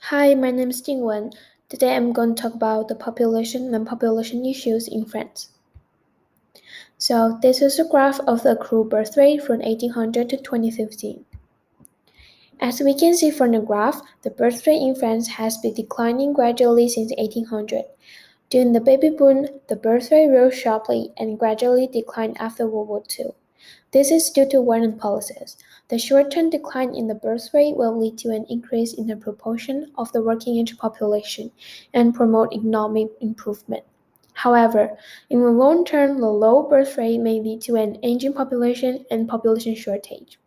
Hi, my name is Jingwen. Today I'm going to talk about the population and population issues in France. So this is a graph of the accrued birth rate from 1800 to 2015. As we can see from the graph, the birth rate in France has been declining gradually since 1800. During the baby boom, the birth rate rose sharply and gradually declined after World War II. This is due to warning policies. The short-term decline in the birth rate will lead to an increase in the proportion of the working-age population and promote economic improvement. However, in the long term, the low birth rate may lead to an aging population and population shortage.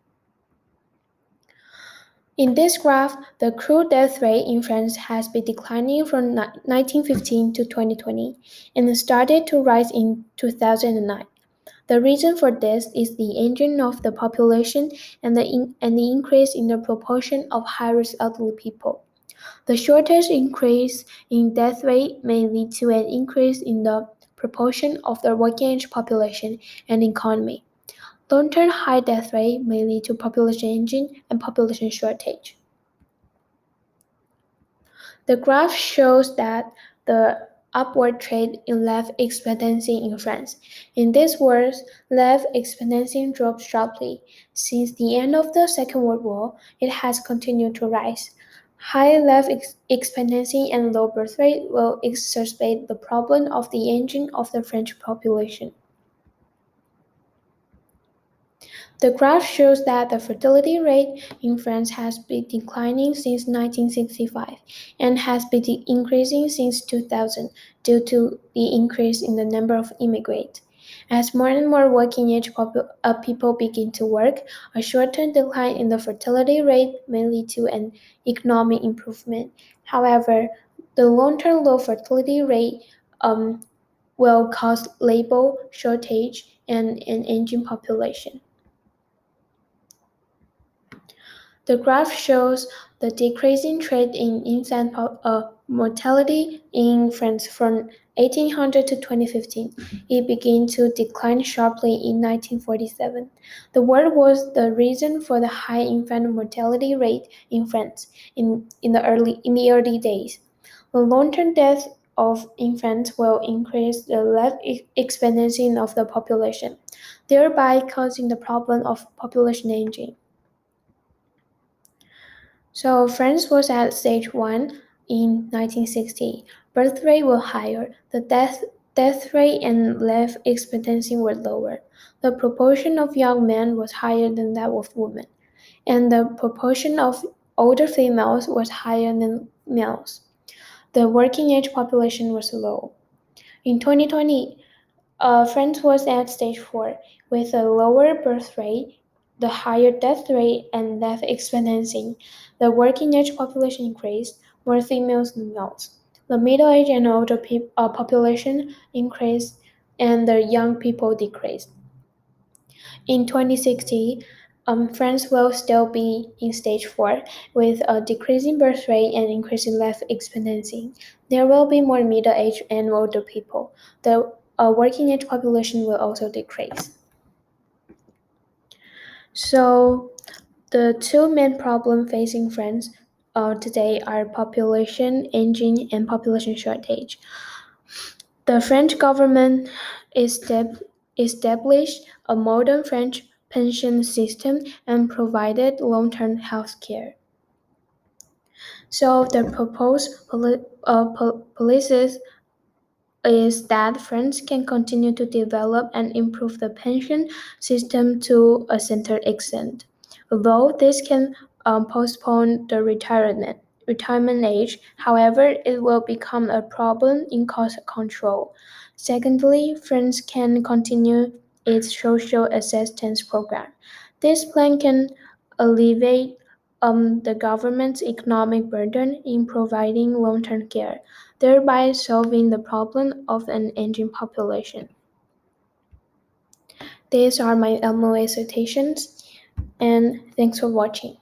In this graph, the accrued death rate in France has been declining from 1915 to 2020 and started to rise in 2009. The reason for this is the aging of the population and the increase in the proportion of high-risk elderly people. The shortage increase in death rate may lead to an increase in the proportion of the working-age population and economy. Long-term high death rate may lead to population aging and population shortage. The graph shows that the upward trend in life expectancy in France. In this words, life expectancy dropped sharply. Since the end of the Second World War, it has continued to rise. High life expectancy and low birth rate will exacerbate the problem of the aging of the French population. The graph shows that the fertility rate in France has been declining since 1965 and has been increasing since 2000 due to the increase in the number of immigrants. As more and more working-age people begin to work, a short-term decline in the fertility rate may lead to an economic improvement. However, the long-term low fertility rate will cause labor shortage and an aging population. The graph shows the decreasing trend in infant mortality in France from 1800 to 2015. It began to decline sharply in 1947. The war was the reason for the high infant mortality rate in France in the early days. The long-term death of infants will increase the life expectancy of the population, thereby causing the problem of population aging. So France was at stage 1 in 1960. Birth rate was higher, the death rate and life expectancy were lower. The proportion of young men was higher than that of women, and the proportion of older females was higher than males. The working age population was low. In 2020, France was at stage 4, with a lower birth rate, the higher death rate, and life expectancy. The working age population increased, more females than males. The middle age and older population increased, and the young people decreased. In 2060, France will still be in stage 4, with a decreasing birth rate and increasing life expectancy. There will be more middle age and older people. The working age population will also decrease. So, the two main problems facing France today are population aging and population shortage. The French government established a modern French pension system and provided long-term health care. So the proposed policies is that France can continue to develop and improve the pension system to a certain extent. Although this can postpone the retirement age, however, it will become a problem in cost control. Secondly, France can continue its social assistance program. This plan can alleviate the government's economic burden in providing long-term care, thereby solving the problem of an aging population. These are my MOA citations, and thanks for watching.